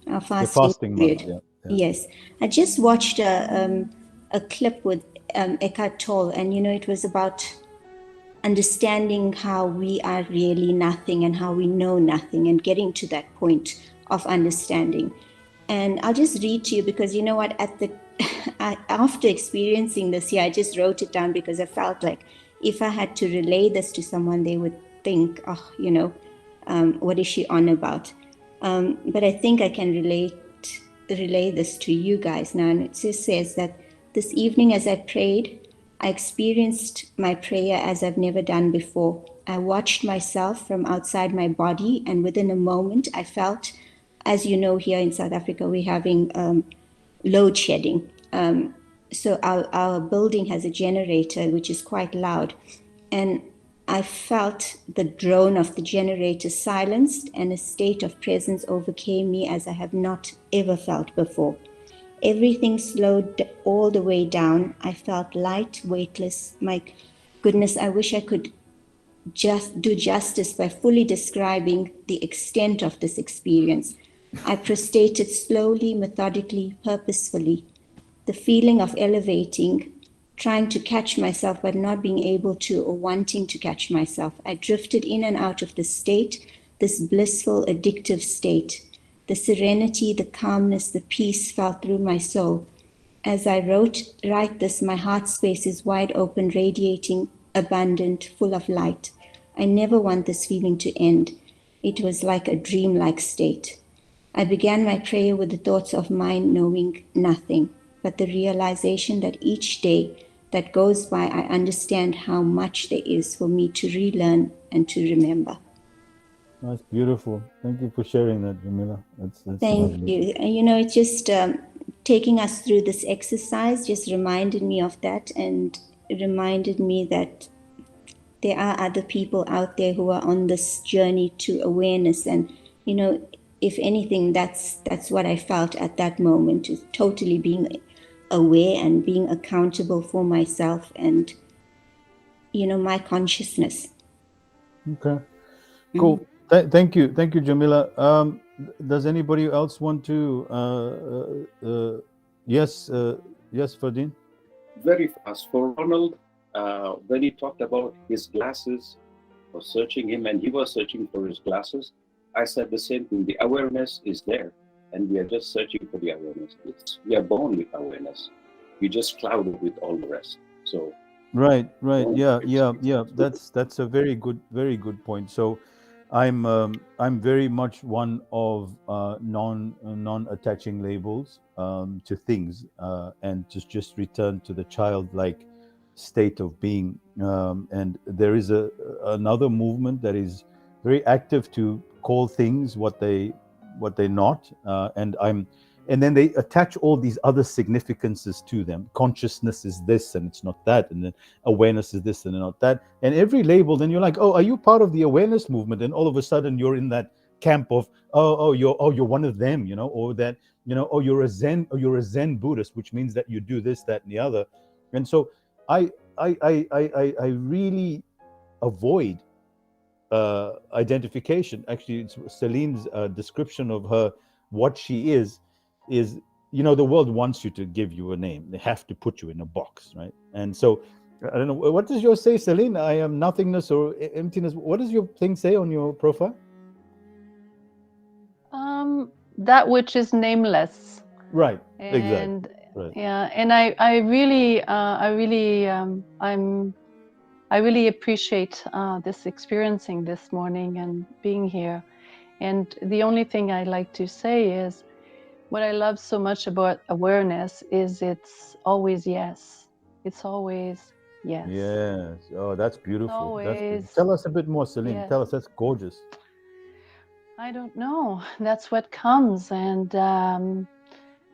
our fasting period. Month, yeah. Yes, I just watched a clip with Eckhart Tolle, and it was about understanding how we are really nothing and how we know nothing, and getting to that point of understanding. And I'll just read to you, because you know what, after experiencing this, I just wrote it down, because I felt like if I had to relay this to someone, they would think, what is she on about? But I think I can relay this to you guys now. And it just says that this evening as I prayed, I experienced my prayer as I've never done before. I watched myself from outside my body, and within a moment I felt, as you know, here in South Africa, we're having load shedding. So our building has a generator, which is quite loud. And I felt the drone of the generator silenced, and a state of presence overcame me as I have not ever felt before. Everything slowed all the way down. I felt light, weightless. My goodness, I wish I could just do justice by fully describing the extent of this experience. I prostrated slowly, methodically, purposefully. The feeling of elevating, trying to catch myself but not being able to, or wanting to catch myself. I drifted in and out of this state, this blissful, addictive state. The serenity, the calmness, the peace fell through my soul. As I write this, my heart space is wide open, radiating, abundant, full of light. I never want this feeling to end. It was like a dreamlike state. I began my prayer with the thoughts of mind knowing nothing, but the realization that each day that goes by, I understand how much there is for me to relearn and to remember. That's beautiful. Thank you for sharing that, Jamila. That's Thank you. And it's just taking us through this exercise just reminded me of that, and it reminded me that there are other people out there who are on this journey to awareness. And, if anything, that's what I felt at that moment, is totally being aware and being accountable for myself and, my consciousness. Okay, cool. Mm-hmm. Thank you, Jamila. Does anybody else want to? Yes, Ferdinand. Very fast for Ronald. When he talked about his glasses, was searching him, and he was searching for his glasses. I said the same thing. The awareness is there, and we are just searching for the awareness. We are born with awareness. We just cloud it with all the rest. So. Right. Yeah. That's a very good point. So, I'm very much one of non-attaching labels to things, and just return to the childlike state of being. And there is another movement that is very active to call things what they're not, and then they attach all these other significances to them. Consciousness is this and it's not that, and then awareness is this and not that, and every label, then you're like, oh, are you part of the awareness movement? And all of a sudden you're in that camp of you're one of them, or that, oh, you're a Zen Buddhist, which means that you do this, that, and the other. And so I really avoid identification. Actually, it's Celine's description of her, what she is the world wants you to give you a name. They have to put you in a box, right? And so I don't know, what does yours say, Celine? I am nothingness or emptiness. What does your thing say on your profile? That which is nameless. Right. And, exactly. Right. Yeah, and I really appreciate this experiencing this morning and being here. And the only thing I like to say is, what I love so much about awareness is it's always yes. It's always yes. Yes. Oh, that's beautiful. Always, that's beautiful. Tell us a bit more, Celine. Yes. Tell us. That's gorgeous. I don't know. That's what comes. And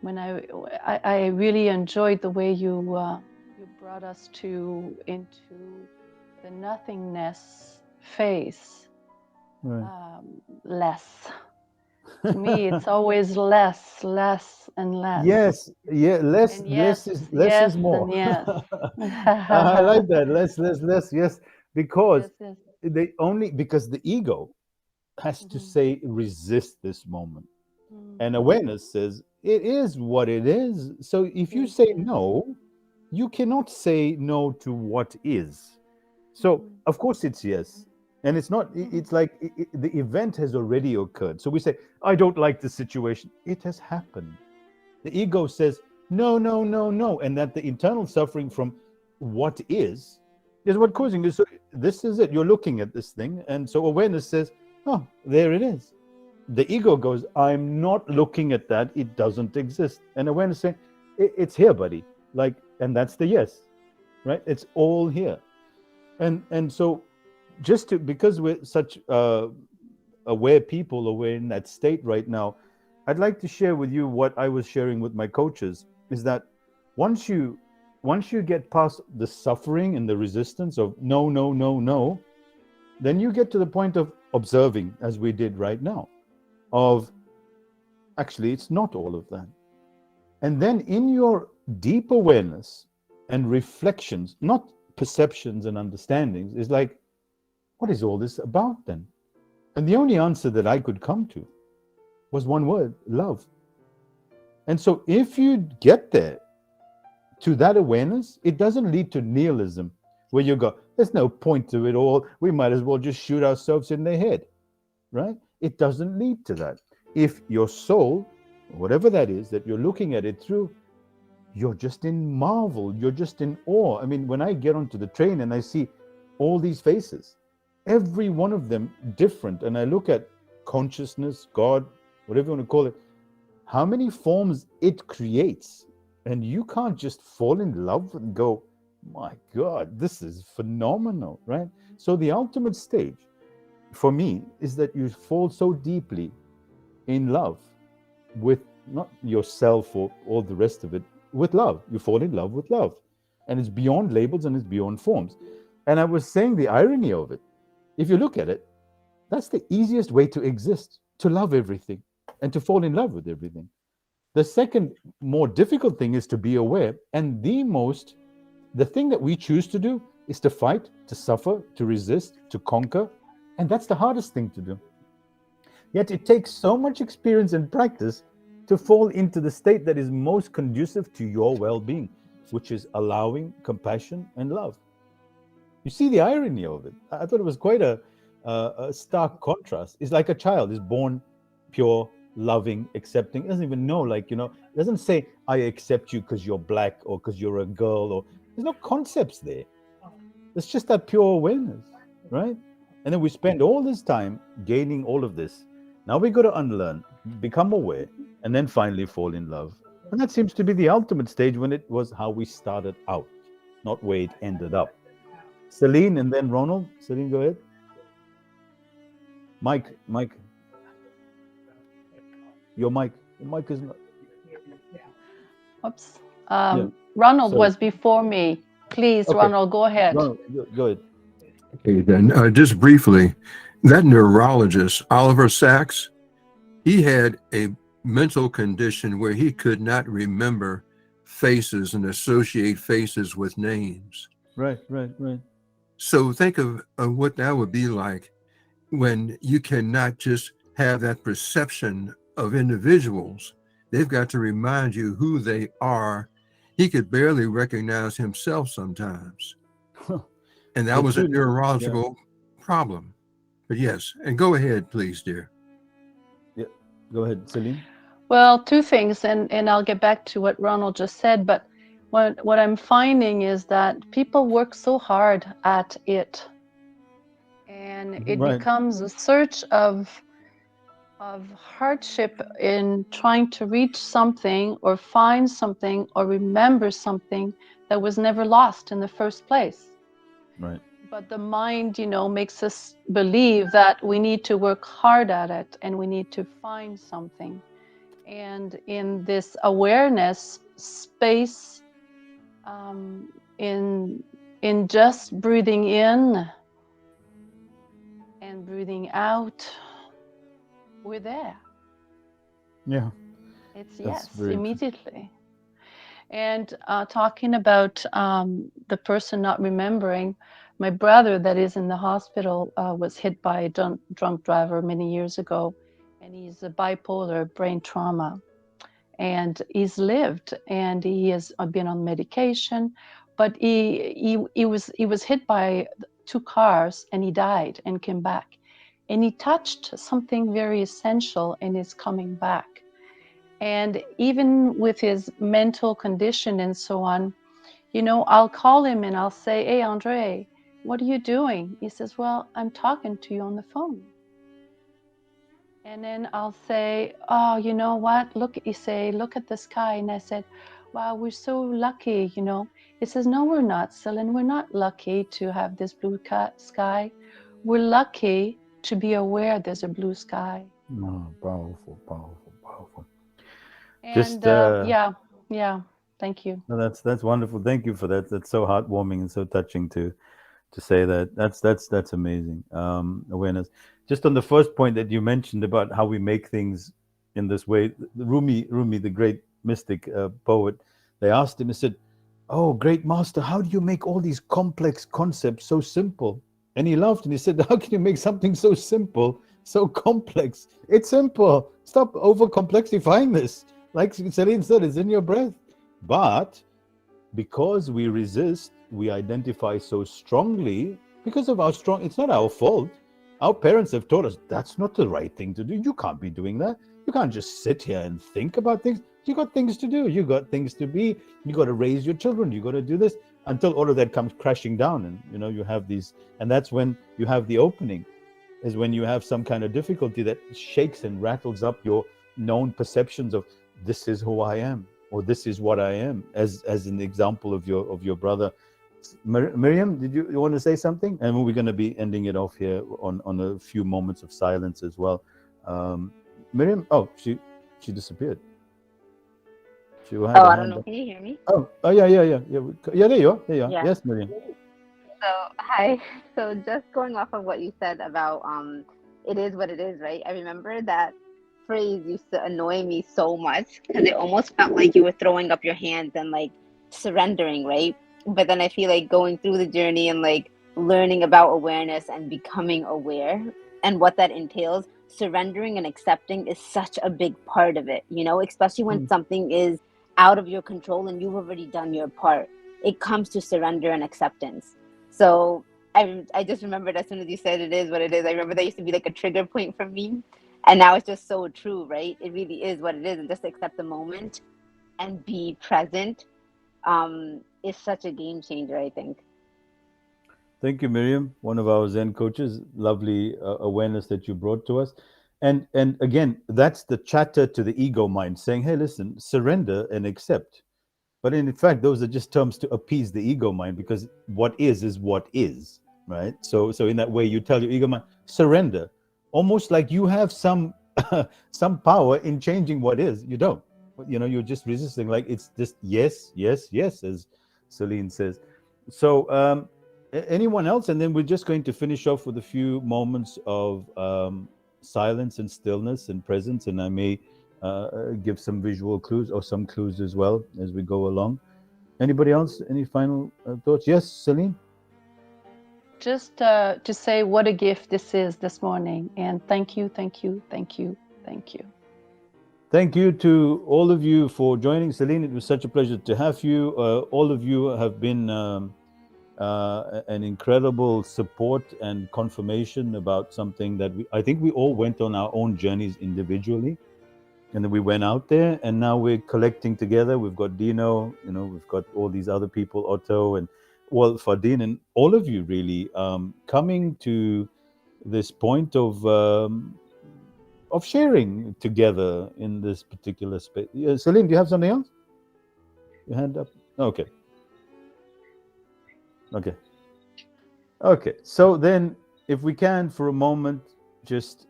when I really enjoyed the way you brought us into the nothingness phase. Right. Less. To me, it's always less and less. Yes, yeah, less is more. Yes. I like that. Less, yes, because Yes. because the ego has to say resist this moment, and awareness says it is what it is. So if you say no, you cannot say no to what is. So of course it's yes. And it's not, it's like the event has already occurred. So we say, I don't like the situation. It has happened. The ego says, no. And that the internal suffering from what is what causing this. So this is it. You're looking at this thing. And so awareness says, oh, there it is. The ego goes, I'm not looking at that. It doesn't exist. And awareness saying, it's here, buddy. And that's the yes, right? It's all here. And so, because we're such aware people, or we're in that state right now, I'd like to share with you what I was sharing with my coaches, is that once you get past the suffering and the resistance of no, then you get to the point of observing, as we did right now, of actually it's not all of that. And then in your deep awareness and reflections, not perceptions and understandings, is like, what is all this about then? And the only answer that I could come to was one word: love. And so if you get there to that awareness, it doesn't lead to nihilism, where you go, there's no point to it all, we might as well just shoot ourselves in the head, right? It doesn't lead to that. If your soul, whatever that is that you're looking at it through, you're just in marvel, you're just in awe. I mean, when I get onto the train and I see all these faces, every one of them different, and I look at consciousness, God, whatever you want to call it, how many forms it creates. And you can't just fall in love and go, my God, this is phenomenal, right? So the ultimate stage for me is that you fall so deeply in love with not yourself or all the rest of it, with love. You fall in love with love. And it's beyond labels and it's beyond forms. And I was saying the irony of it. If you look at it, that's the easiest way to exist, to love everything and to fall in love with everything. The second more difficult thing is to be aware. And the thing that we choose to do is to fight, to suffer, to resist, to conquer. And that's the hardest thing to do. Yet it takes so much experience and practice to fall into the state that is most conducive to your well-being, which is allowing, compassion, and love. You see the irony of it. I thought it was quite a stark contrast. It's like a child is born pure, loving, accepting. It doesn't even know, it doesn't say, I accept you because you're black or because you're a girl, or there's no concepts there. It's just that pure awareness, right? And then we spend all this time gaining all of this. Now we got to unlearn, become aware, and then finally fall in love. And that seems to be the ultimate stage, when it was how we started out, not where it ended up. Celine and then Ronald. Celine, go ahead. Mike. Your mic is not. Oops. Yeah. Ronald Sorry. was before me. Please, Okay. Ronald, go ahead. Ronald, go ahead. Okay, then just briefly, that neurologist, Oliver Sacks, he had a mental condition where he could not remember faces and associate faces with names. Right. So think of what that would be like when you cannot just have that perception of individuals. They've got to remind you who they are. He could barely recognize himself sometimes. And that was a neurological problem. But yes, and go ahead, please, dear. Yeah, go ahead, Celine. Well, two things, and I'll get back to what Ronald just said, but what I'm finding is that people work so hard at it, and it becomes a search of hardship in trying to reach something or find something or remember something that was never lost in the first place. Right. But the mind, makes us believe that we need to work hard at it and we need to find something. And in this awareness space, in just breathing in and breathing out, we're there. Yeah. It's yes, immediately. And talking about the person not remembering, my brother that is in the hospital was hit by a drunk driver many years ago, and he's a bipolar brain trauma. And he's lived, and he has been on medication, but he was hit by 2 cars, and he died and came back. And he touched something very essential and is coming back. And even with his mental condition and so on, I'll call him and I'll say, "Hey, Andre, what are you doing?" He says, "Well, I'm talking to you on the phone." And then I'll say, "Oh, you know what? Look at the sky." And I said, "Wow, we're so lucky, He says, "No, we're not, Celine. We're not lucky to have this blue sky. We're lucky to be aware there's a blue sky." No, powerful. And Just yeah. Thank you. No, that's wonderful. Thank you for that. That's so heartwarming and so touching to say that. That's amazing. Awareness. Just on the first point that you mentioned about how we make things in this way, Rumi, the great mystic poet, they asked him. He said, "Oh, great master, how do you make all these complex concepts so simple?" And he laughed and he said, "How can you make something so simple so complex? It's simple. Stop over complexifying this. Like Celine said, it's in your breath." But because we resist, we identify so strongly because of our strong, it's not our fault. Our parents have taught us that's not the right thing to do. You can't be doing that. You can't just sit here and think about things. You got things to do. You got things to be. You got to raise your children. You got to do this until all of that comes crashing down. And, you have these, and that's when you have the opening, is when you have some kind of difficulty that shakes and rattles up your known perceptions of this is who I am, or this is what I am, as an example of your brother. Miriam, did you want to say something? And we're going to be ending it off here on a few moments of silence as well. Miriam, she disappeared. I don't know. Can you hear me? Yeah. There you are. Yeah. Yes, Miriam. So hi. So just going off of what you said about it is what it is, right? I remember that phrase used to annoy me so much because it almost felt like you were throwing up your hands and like surrendering, right? But then I feel like going through the journey and like learning about awareness and becoming aware and what that entails, surrendering and accepting is such a big part of it, especially when something is out of your control and you've already done your part. It comes to surrender and acceptance. So I just remembered as soon as you said it is what it is. I remember that used to be like a trigger point for me. And now it's just so true, right? It really is what it is. And just accept the moment and be present is such a game changer, I think. Thank you, Miriam, one of our Zen coaches. Lovely awareness that you brought to us. And again, that's the chatter to the ego mind saying, hey, listen, surrender and accept. But in fact, those are just terms to appease the ego mind, because what is what is, right? So in that way, you tell your ego mind, surrender. Almost like you have some some power in changing what is. You don't. You're just resisting. Like it's just yes, yes, yes, as Celine says. So anyone else? And then we're just going to finish off with a few moments of silence and stillness and presence. And I may give some visual clues or some clues as well as we go along. Anybody else? Any final thoughts? Yes, Celine? Just to say what a gift this is this morning. And thank you, thank you, thank you, thank you. Thank you to all of you for joining. Celine, it was such a pleasure to have you. All of you have been an incredible support and confirmation about something that I think we all went on our own journeys individually. And then we went out there, and now we're collecting together. We've got Dino, we've got all these other people, Otto, and Fardeen, and all of you really coming to this point of sharing together in this particular space. Celine, do you have something else? Your hand up? Okay. So then, if we can, for a moment, just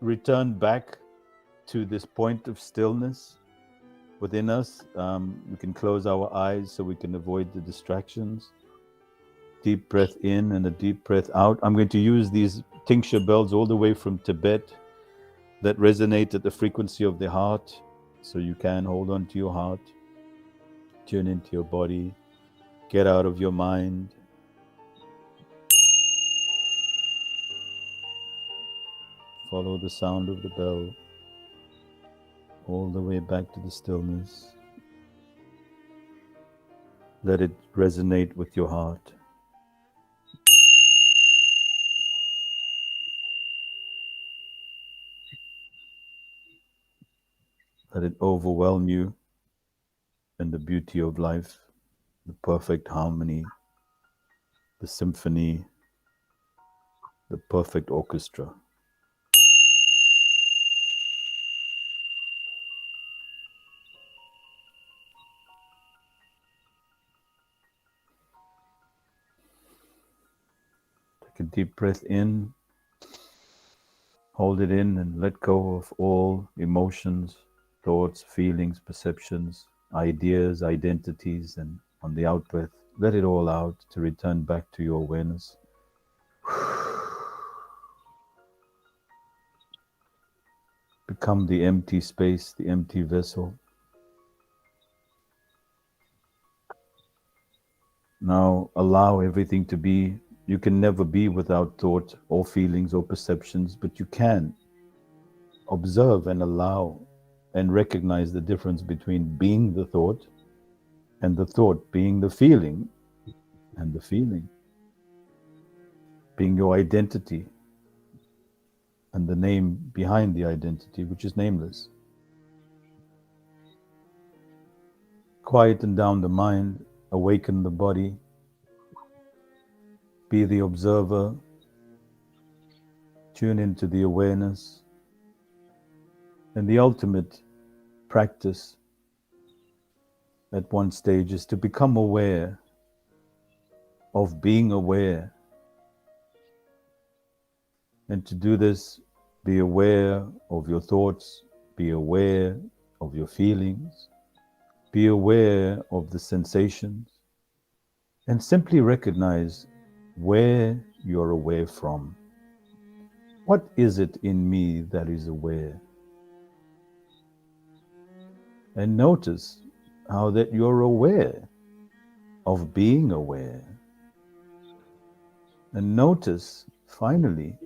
return back to this point of stillness within us. We can close our eyes so we can avoid the distractions. Deep breath in and a deep breath out. I'm going to use these tincture bells all the way from Tibet that resonate at the frequency of the heart. So you can hold on to your heart, tune into your body, get out of your mind. Follow the sound of the bell all the way back to the stillness. Let it resonate with your heart. Let it overwhelm you in the beauty of life, the perfect harmony, the symphony, the perfect orchestra. Take a deep breath in, hold it in, and let go of all emotions, thoughts, feelings, perceptions, ideas, identities, and on the out breath, let it all out to return back to your awareness. Become the empty space, the empty vessel. Now allow everything to be. You can never be without thought or feelings or perceptions, but you can observe and allow and recognize the difference between being the thought and the thought being the feeling, and the feeling being your identity and the name behind the identity, which is nameless. Quieten down the mind, awaken the body, be the observer, tune into the awareness. And the ultimate practice at one stage is to become aware of being aware. And to do this, be aware of your thoughts, be aware of your feelings, be aware of the sensations, and simply recognize where you're aware from. What is it in me that is aware? And notice how that you're aware of being aware. And notice, finally,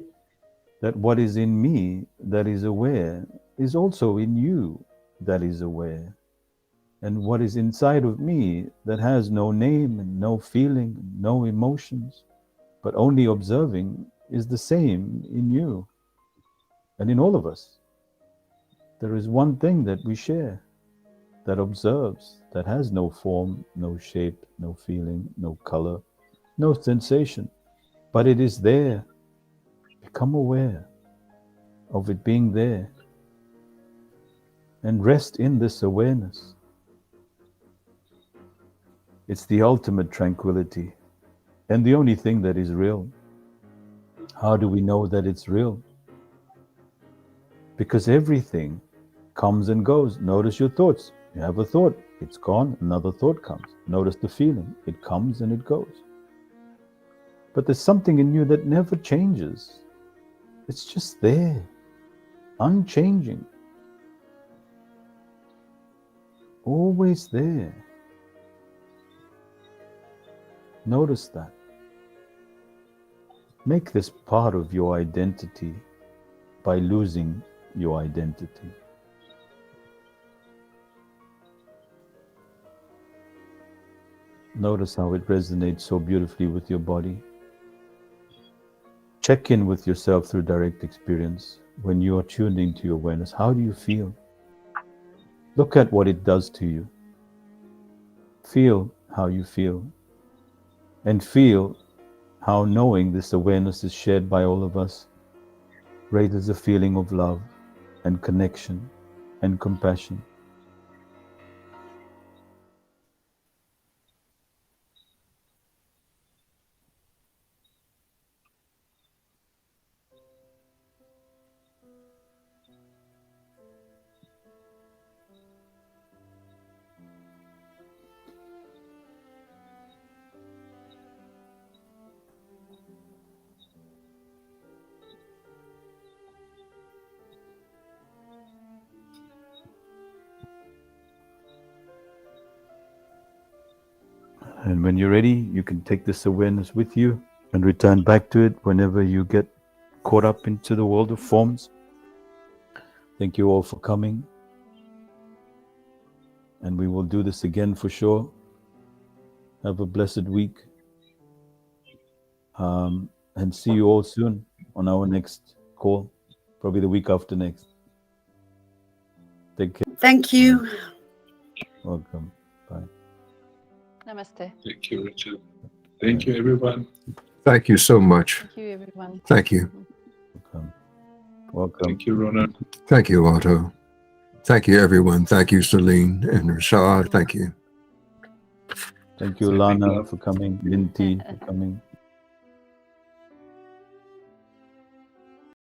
that what is in me that is aware is also in you that is aware. And what is inside of me that has no name and no feeling, no emotions, but only observing is the same in you and in all of us. There is one thing that we share, that observes, that has no form, no shape, no feeling, no color, no sensation, but it is there. Become aware of it being there and rest in this awareness. It's the ultimate tranquility and the only thing that is real. How do we know that it's real? because everything comes and goes. Notice your thoughts. You have a thought, it's gone, another thought comes. Notice the feeling, it comes and it goes. But there's something in you that never changes. It's just there, unchanging, always there. Notice that. Make this part of your identity by losing your identity. Notice how it resonates so beautifully with your body. Check in with yourself through direct experience. When you are tuned into your awareness, how do you feel? Look at what it does to you. Feel how you feel. And feel how knowing this awareness is shared by all of us raises a feeling of love and connection and compassion. And when you're ready, you can take this awareness with you and return back to it whenever you get caught up into the world of forms. Thank you all for coming. And we will do this again for sure. Have a blessed week. And see you all soon on our next call, probably the week after next. Take care. Thank you. Welcome. Bye. Namaste. Thank you, Richard. Thank you, everyone. Thank you so much. Thank you, everyone. Thank you. Welcome. Welcome. Thank you, Ronan. Thank you, Otto. Thank you, everyone. Thank you, Celine and Rashad. Thank you. Thank you, Sending Lana, love. for coming. Linty, for coming.